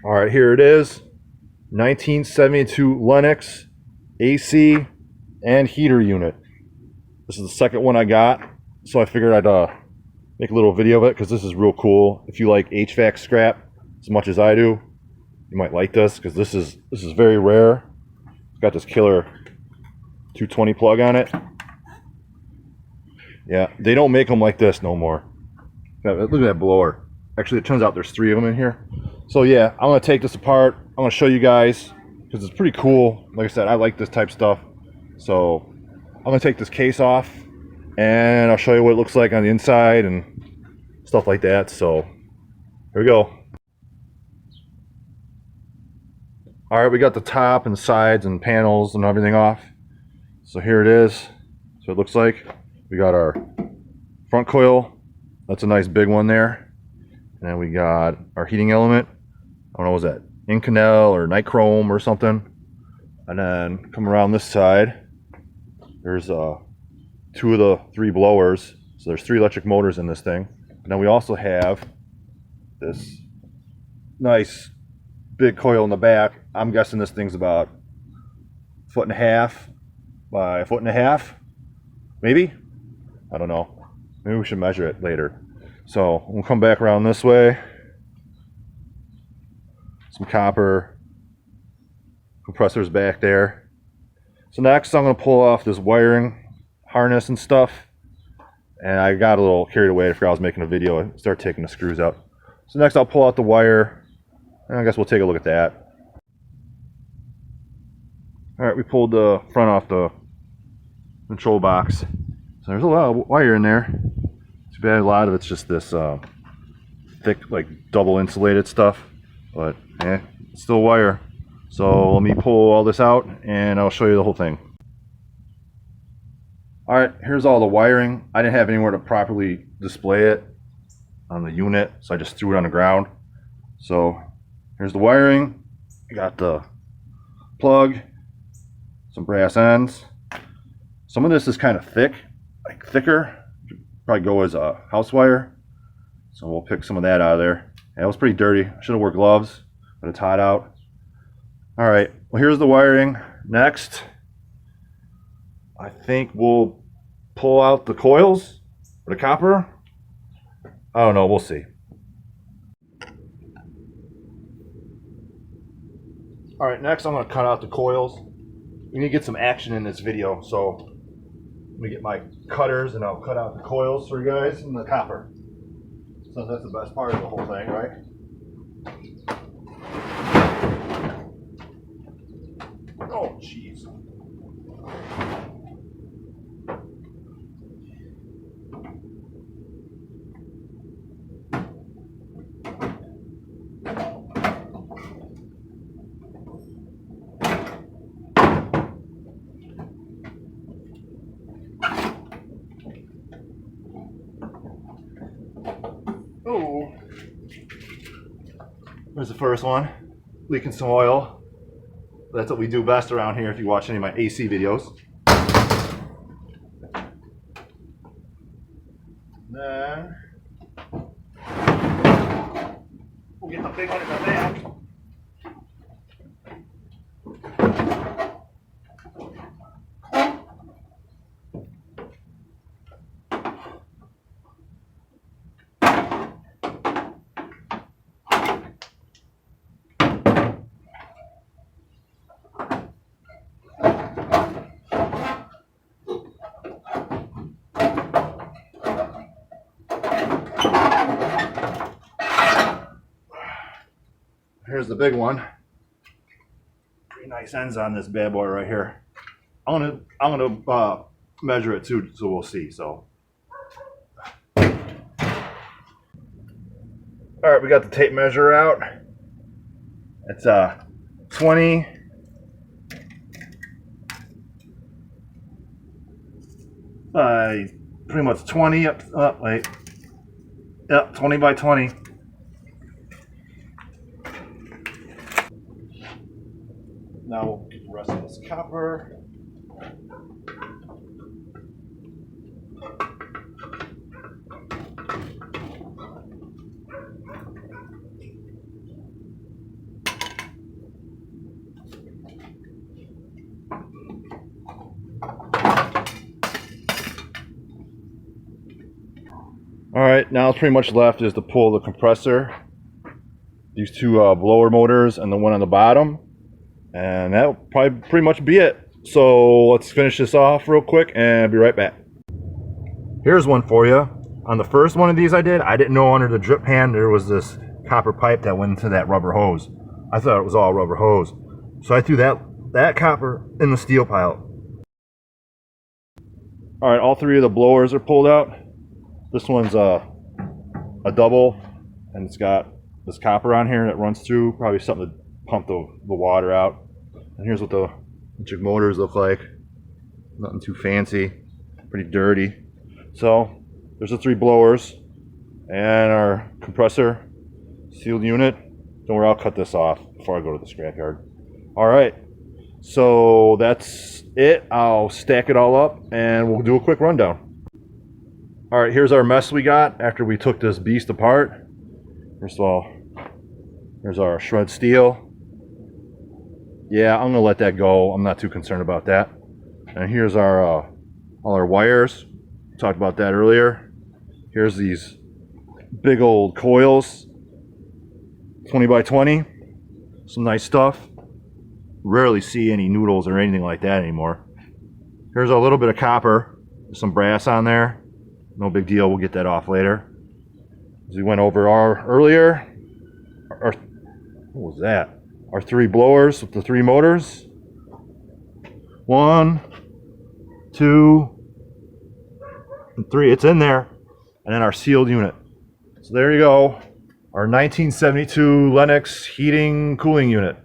All right, here it is. 1972 Lennox AC and heater unit. This is the second one I got, so I figured I'd make a little video of it because this is real cool. If you like HVAC scrap as much as I do, you might like this because this is very rare. It's got this killer 220 plug on it. Yeah, they don't make them like this no more. Look at that blower. Actually, it turns out there's 3 of them in here. So yeah, I'm gonna take this apart. I'm gonna show you guys because it's pretty cool. Like I said, I like this type of stuff. So I'm gonna take this case off and I'll show you what it looks like on the inside and stuff like that. So here we go. All right, we got the top and sides and panels and everything off. So here it is. So it looks like we got our front coil. That's a nice big one there. And then we got our heating element. I don't know, was that Inconel or Nichrome or something? And then come around this side. There's 2 of the 3 blowers. So there's 3 electric motors in this thing. And then we also have this nice big coil in the back. I'm guessing this thing's about 1.5 feet by 1.5 feet, maybe? I don't know. Maybe we should measure it later. So we'll come back around this way. Some copper compressors back there. So next I'm going to pull off this wiring harness and stuff. And I got a little carried away. I forgot I was making a video and start taking the screws out. So next I'll pull out the wire. And I guess we'll take a look at that. Alright, we pulled the front off the control box. So there's a lot of wire in there. Too bad a lot of it's just this thick, like double insulated stuff. But yeah, it's still wire. So let me pull all this out and I'll show you the whole thing. Alright, here's all the wiring. I didn't have anywhere to properly display it on the unit, so I just threw it on the ground. So here's the wiring. I got the plug, some brass ends. Some of this is kind of thick, like thicker. Probably go as a house wire. So we'll pick some of that out of there. Yeah, it was pretty dirty. I should have worn gloves, but it's hot out. All right, well here's the wiring. Next, I think we'll pull out the coils or the copper. I don't know, we'll see. All right, next I'm gonna cut out the coils. We need to get some action in this video, so let me get my cutters and I'll cut out the coils for you guys and the copper. So that's the best part of the whole thing, right? Oh, jeez. Oh, there's the first one, leaking some oil. That's what we do best around here if you watch any of my AC videos. Then we'll get the big one in the back. Here's the big one. Pretty nice ends on this bad boy right here. I'm gonna measure it too, so we'll see. So, all right, we got the tape measure out. It's 20. Pretty much 20 up. Wait. Yep, 20 by 20. Now we'll get the rest of this copper. All right, now it's pretty much left is to pull the compressor, these two blower motors and the one on the bottom, and that'll probably pretty much be it. So let's finish this off real quick and I'll be right back. Here's one for you. On the first one of these I didn't know under the drip pan there was this copper pipe that went into that rubber hose. I thought it was all rubber hose. So I threw that copper in the steel pile. All right, all three of the blowers are pulled out. This one's a double, and it's got this copper on here that runs through, probably something to pump the water out. And here's what the jig motors look like. Nothing too fancy, pretty dirty. So there's the three blowers and our compressor sealed unit. Don't worry, I'll cut this off before I go to the scrapyard. All right, so that's it. I'll stack it all up and we'll do a quick rundown. All right, here's our mess we got after we took this beast apart. First of all, here's our shred steel. Yeah, I'm gonna let that go. I'm not too concerned about that. And here's our all our wires. We talked about that earlier. Here's these big old coils, 20 by 20. Some nice stuff. Rarely see any noodles or anything like that anymore. Here's a little bit of copper, some brass on there. No big deal, we'll get that off later. As we went over earlier, what was that? Our three blowers with the three motors. 1, 2, and 3. It's in there. And then our sealed unit. So there you go. Our 1972 Lennox heating cooling unit.